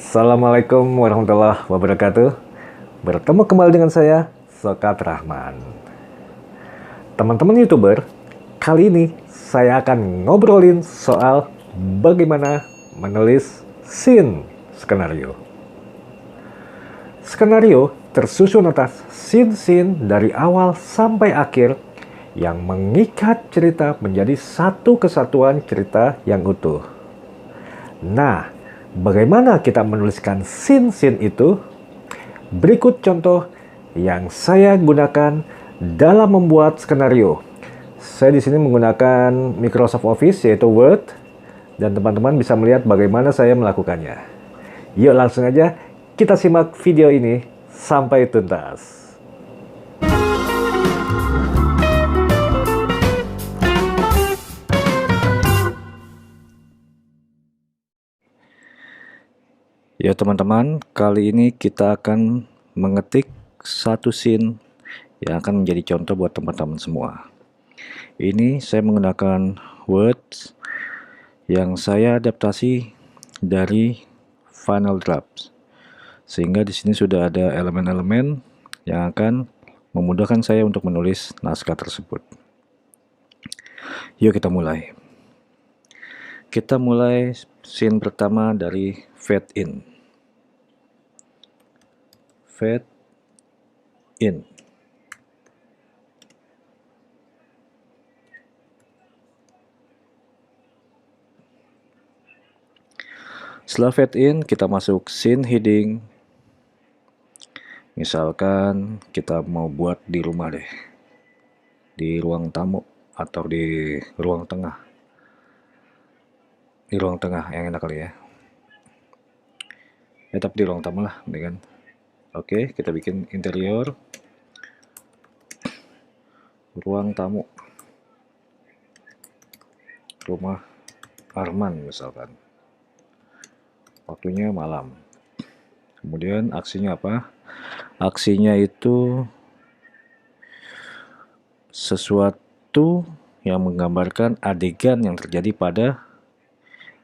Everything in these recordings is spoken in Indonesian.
Assalamualaikum warahmatullahi wabarakatuh. Bertemu kembali dengan saya, Sokat Rahman. Teman-teman YouTuber, kali ini saya akan ngobrolin soal bagaimana menulis scene skenario. Skenario tersusun atas scene-scene dari awal sampai akhir yang mengikat cerita menjadi satu kesatuan cerita yang utuh. Nah, bagaimana kita menuliskan scene-scene itu? Berikut contoh yang saya gunakan dalam membuat skenario. Saya di sini menggunakan Microsoft Office yaitu Word, dan teman-teman bisa melihat bagaimana saya melakukannya. Yuk langsung aja kita simak video ini sampai tuntas. Ya teman-teman, kali ini kita akan mengetik satu scene yang akan menjadi contoh buat teman-teman semua. Ini saya menggunakan Word yang saya adaptasi dari Final Draft, sehingga di sini sudah ada elemen-elemen yang akan memudahkan saya untuk menulis naskah tersebut. Yuk kita mulai. Kita mulai scene pertama dari fade in. Fade in. Setelah fade in, kita masuk scene heading. Misalkan kita mau buat di rumah deh, di ruang tamu atau di ruang tengah. Di ruang tengah yang enak kali ya. Tapi di ruang tamu lah, kan? Oke, kita bikin interior ruang tamu, rumah Arman misalkan. Waktunya malam. Kemudian aksinya apa? Aksinya itu sesuatu yang menggambarkan adegan yang terjadi pada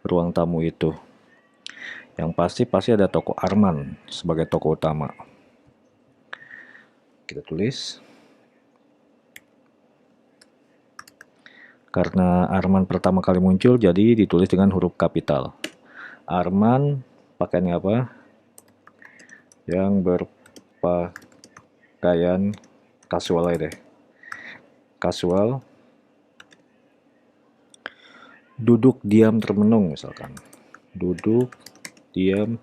ruang tamu itu. Yang pasti ada tokoh Arman sebagai tokoh utama. Kita tulis. Karena Arman pertama kali muncul, jadi ditulis dengan huruf kapital. Arman pakaiannya apa? Yang berpakaian kasual aja deh. Kasual. Duduk diam termenung misalkan. Duduk diam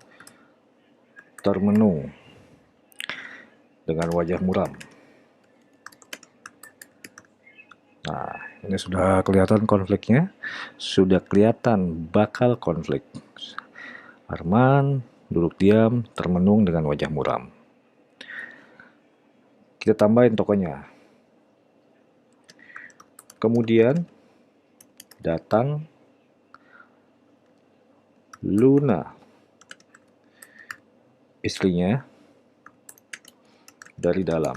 termenung dengan wajah muram. Nah, ini sudah kelihatan konfliknya, sudah kelihatan bakal konflik. Arman duduk diam termenung dengan wajah muram. Kita tambahin tokonya. Kemudian datang Luna, istrinya, dari dalam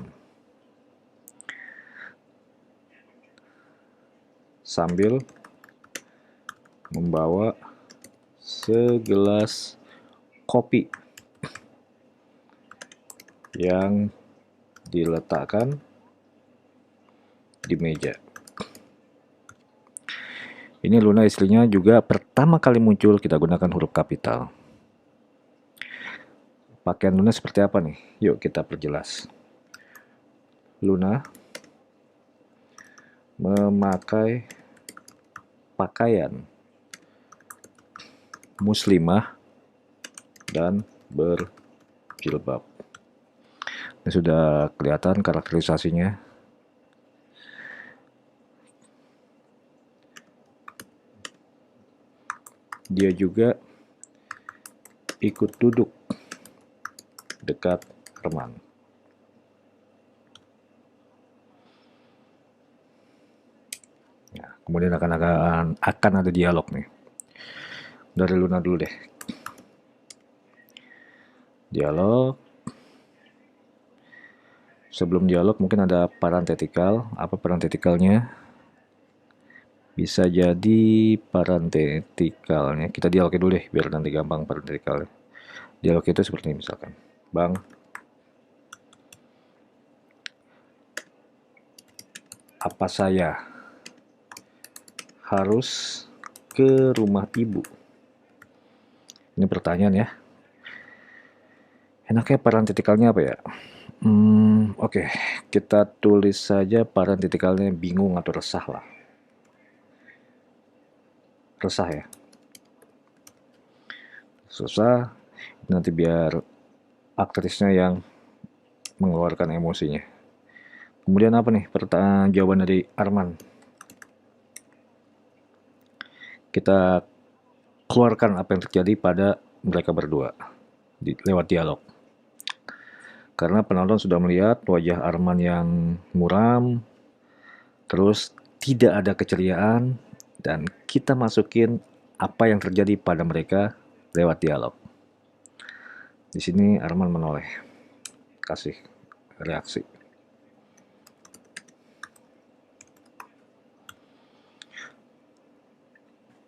sambil membawa segelas kopi yang diletakkan di meja. Ini Luna istrinya juga pertama kali muncul, kita gunakan huruf kapital. Pakaian Luna seperti apa nih? Yuk kita perjelas. Luna memakai pakaian muslimah dan berjilbab. Ini sudah kelihatan karakterisasinya. Dia juga ikut duduk dekat Arman. Nah, kemudian akan ada dialog nih. Dari Luna dulu deh. Dialog. Sebelum dialog mungkin ada parentetikal. Apa parentetikalnya? Bisa jadi parentetikalnya. Kita dialognya dulu deh biar nanti gampang parentetikalnya. Dialog itu seperti ini misalkan, Bang, apa saya harus ke rumah ibu? Ini pertanyaan ya. Enaknya parantitikalnya apa ya? Oke, kita tulis saja parantitikalnya bingung atau resah lah. Resah ya. Susah, nanti biar aktrisnya yang mengeluarkan emosinya. Kemudian apa nih jawaban dari Arman? Kita keluarkan apa yang terjadi pada mereka berdua lewat dialog. Karena penonton sudah melihat wajah Arman yang muram, terus tidak ada keceriaan, dan kita masukin apa yang terjadi pada mereka lewat dialog. Di sini Arman menoleh, kasih reaksi.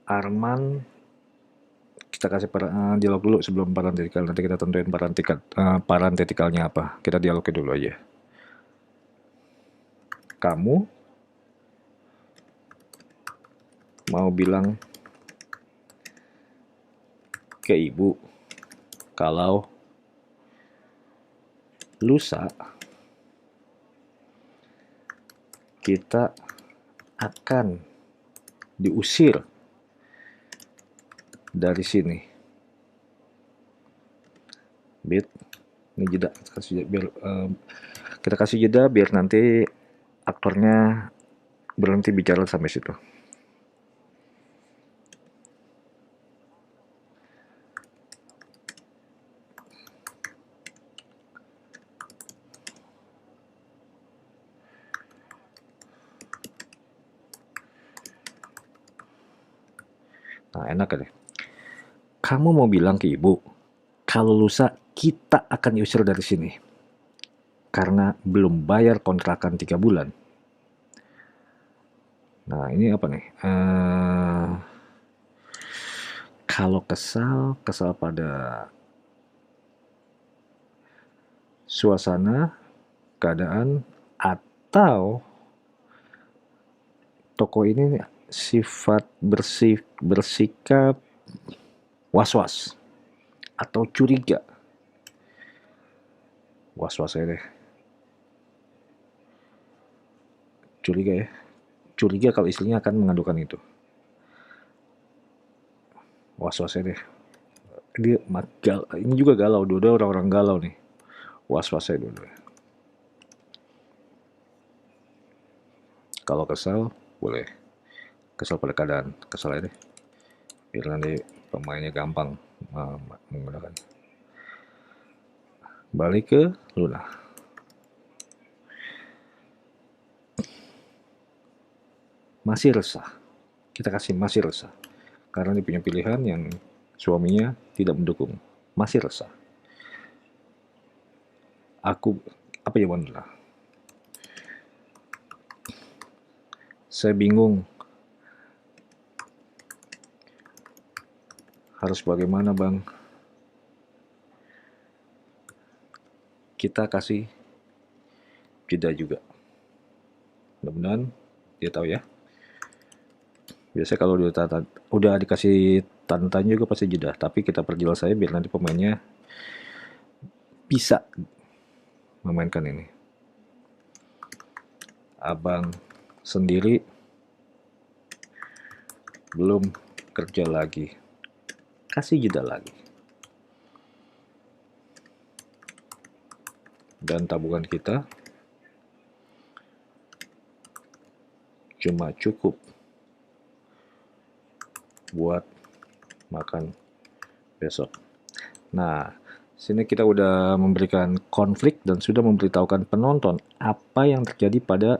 Arman, kita kasih dialog dulu sebelum parantitikal. Nanti kita tentuin parantitikalnya apa. Kita dialognya dulu aja. Kamu mau bilang ke ibu kalau lusa kita akan diusir dari sini. Bit, ini jeda, kita kasih jeda biar nanti aktornya berhenti bicara sampai situ. Nah, enak deh. Kamu mau bilang ke ibu kalau lusa kita akan diusir dari sini karena belum bayar kontrakan 3 bulan. Nah, ini apa nih? Kalau kesal pada suasana, keadaan, atau toko ini sifat bersikap was-was atau curiga. Was-was ya deh. Curiga ya. Curiga kalau istrinya akan mengadukan itu. Was-was ya deh. Dia ini juga galau, dua-dua orang-orang galau nih. Was-was ya dulu. Kalau kesal, boleh. Kesal pada keadaan, kesal aja deh. Biar nanti pemainnya gampang menggunakan. Balik ke Luna. Masih resah. Kita kasih masih resah. Karena dia punya pilihan yang suaminya tidak mendukung. Masih resah. Apa jawaban Luna? Saya bingung. Harus bagaimana, Bang? Kita kasih jeda juga. Mudah-mudahan dia tahu ya. Biasanya kalau udah dikasih tanda-tanda juga pasti jeda. Tapi kita perjelas saja biar nanti pemainnya bisa memainkan ini. Abang sendiri belum kerja lagi. Kasih jeda lagi. Dan tabungan kita cuma cukup buat makan besok. Nah, sini kita udah memberikan konflik dan sudah memberitahukan penonton apa yang terjadi pada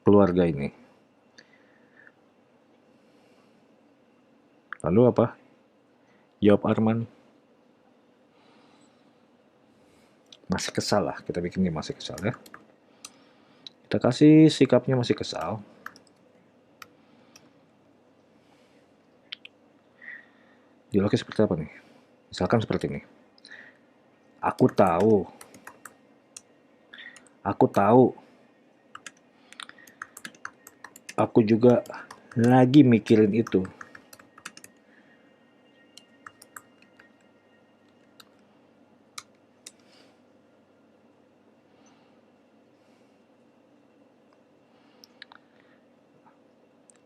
keluarga ini. Lalu apa? Jawab Arman. Masih kesal lah, kita bikin dia masih kesal ya. Kita kasih sikapnya masih kesal. Dialognya seperti apa nih? Misalkan seperti ini. Aku tahu. Aku tahu. Aku juga lagi mikirin itu.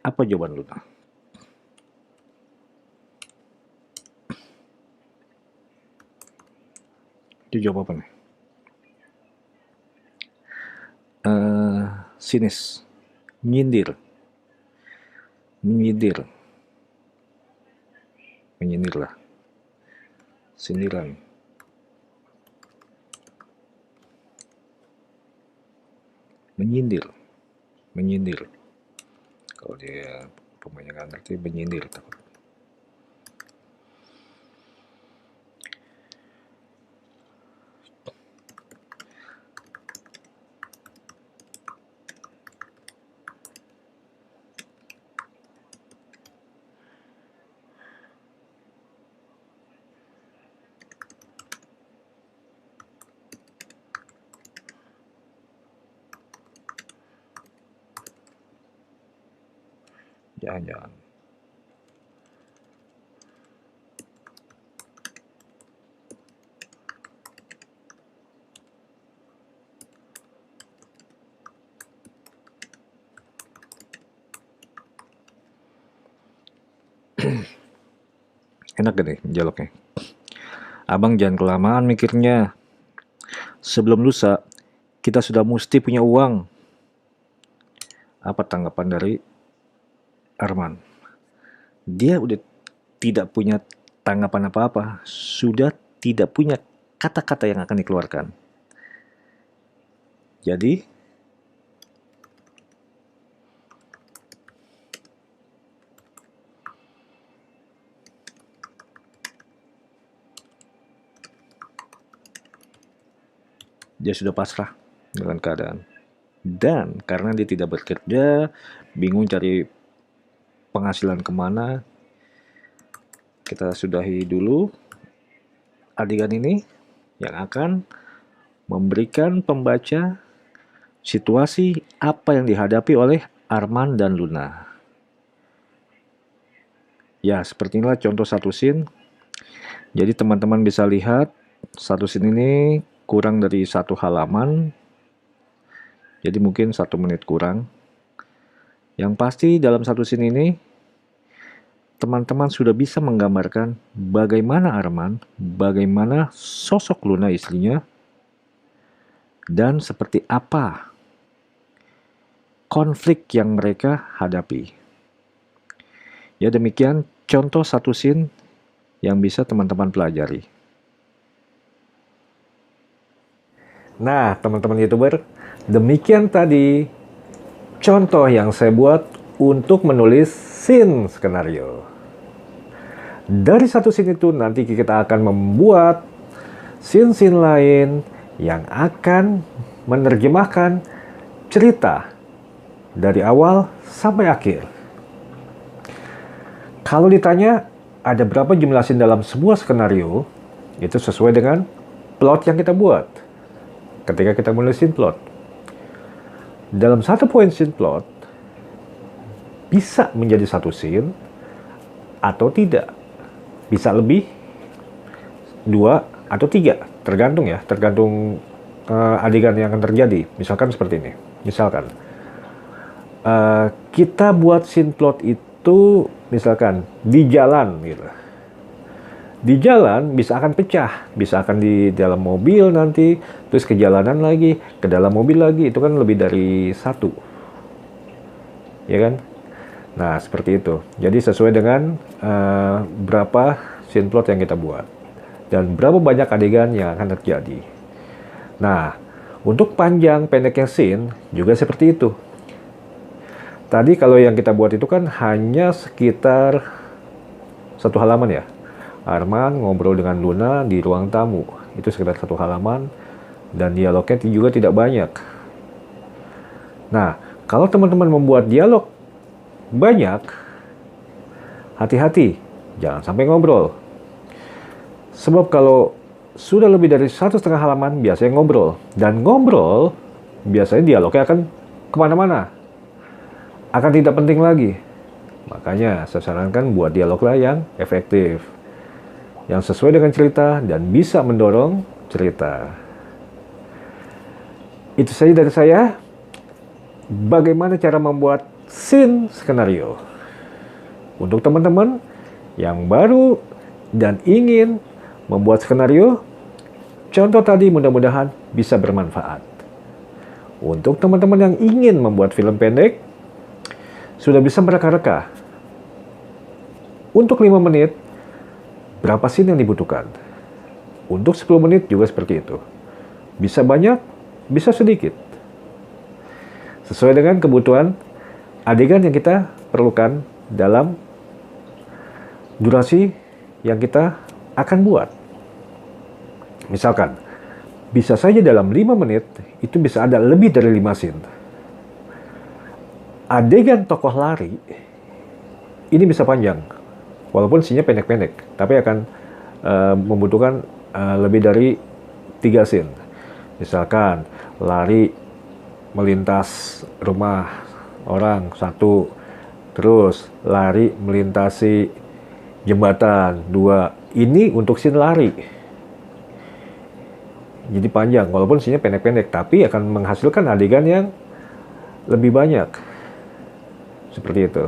Apa jawaban lu? Itu jawab apa nih? Sinis. Nyindir. Menyindir. Menyindir lah. Sindiran. Menyindir. Menyindir. Kalau dia pemainnya nggak ngerti, menyindir takut. Jangan-jangan. Enak gak nih dialognya? Abang jangan kelamaan mikirnya. Sebelum lusa, kita sudah mesti punya uang. Apa tanggapan dari Arman? Dia udah tidak punya tanggapan apa-apa. Sudah tidak punya kata-kata yang akan dikeluarkan. Jadi, dia sudah pasrah dengan keadaan. Dan karena dia tidak bekerja, bingung cari penghasilan kemana, kita sudahi dulu adegan ini yang akan memberikan pembaca situasi apa yang dihadapi oleh Arman dan Luna. Ya, seperti inilah contoh satu scene. Jadi teman-teman bisa lihat satu scene ini kurang dari satu halaman. Jadi mungkin 1 menit kurang. Yang pasti dalam satu scene ini, teman-teman sudah bisa menggambarkan bagaimana Arman, bagaimana sosok Luna istrinya, dan seperti apa konflik yang mereka hadapi. Ya demikian contoh satu scene yang bisa teman-teman pelajari. Nah, teman-teman YouTuber, demikian tadi contoh yang saya buat untuk menulis scene skenario. Dari satu scene itu nanti kita akan membuat scene-scene lain yang akan menerjemahkan cerita dari awal sampai akhir. Kalau ditanya ada berapa jumlah scene dalam sebuah skenario, itu sesuai dengan plot yang kita buat. Ketika kita menulis scene plot, dalam satu poin scene plot bisa menjadi satu scene atau tidak, bisa lebih 2 atau 3, tergantung ya, tergantung adegan yang akan terjadi. Misalkan seperti ini, misalkan kita buat scene plot itu misalkan di jalan gitu. Di jalan bisa akan pecah, bisa akan di dalam mobil nanti, terus ke jalanan lagi, ke dalam mobil lagi, itu kan lebih dari 1. Ya kan? Nah, seperti itu. Jadi sesuai dengan berapa scene plot yang kita buat. Dan berapa banyak adegan yang akan terjadi. Nah, untuk panjang pendeknya scene juga seperti itu. Tadi kalau yang kita buat itu kan hanya sekitar 1 halaman ya. Arman ngobrol dengan Luna di ruang tamu. Itu sekitar 1 halaman. Dan dialognya juga tidak banyak. Nah, kalau teman-teman membuat dialog banyak, hati-hati. Jangan sampai ngobrol. Sebab kalau sudah lebih dari 1,5 halaman biasanya ngobrol. Dan ngobrol biasanya dialognya akan kemana-mana. Akan tidak penting lagi. Makanya saya sarankan buat dialoglah yang efektif. Yang sesuai dengan cerita dan bisa mendorong cerita. Itu saja dari saya. Bagaimana cara membuat scene skenario. Untuk teman-teman yang baru dan ingin membuat skenario, contoh tadi mudah-mudahan bisa bermanfaat. Untuk teman-teman yang ingin membuat film pendek, sudah bisa mereka-reka. Untuk 5 menit, berapa scene yang dibutuhkan? Untuk 10 menit juga seperti itu. Bisa banyak, bisa sedikit. Sesuai dengan kebutuhan adegan yang kita perlukan dalam durasi yang kita akan buat. Misalkan, bisa saja dalam 5 menit, itu bisa ada lebih dari 5 scene. Adegan tokoh lari, ini bisa panjang. Walaupun scene-nya pendek-pendek, tapi akan membutuhkan lebih dari 3 scene. Misalkan, lari melintas rumah orang, 1. Terus, lari melintasi jembatan, 2. Ini untuk scene lari. Jadi panjang, walaupun scene-nya pendek-pendek, tapi akan menghasilkan adegan yang lebih banyak. Seperti itu.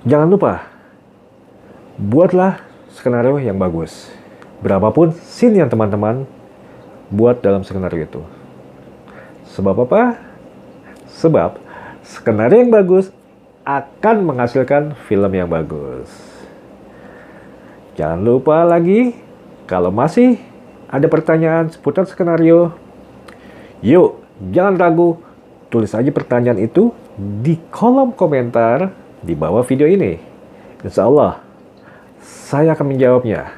Jangan lupa, buatlah skenario yang bagus. Berapapun scene yang teman-teman buat dalam skenario itu. Sebab apa? Sebab skenario yang bagus akan menghasilkan film yang bagus. Jangan lupa lagi, kalau masih ada pertanyaan seputar skenario, yuk jangan ragu, tulis aja pertanyaan itu di kolom komentar di bawah video ini. Insya Allah, saya akan menjawabnya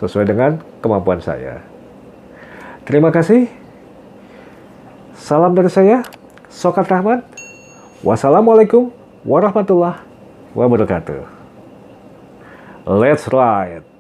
sesuai dengan kemampuan saya. Terima kasih. Salam dari saya, Sokat Rahmat. Wassalamualaikum warahmatullahi wabarakatuh. Let's ride!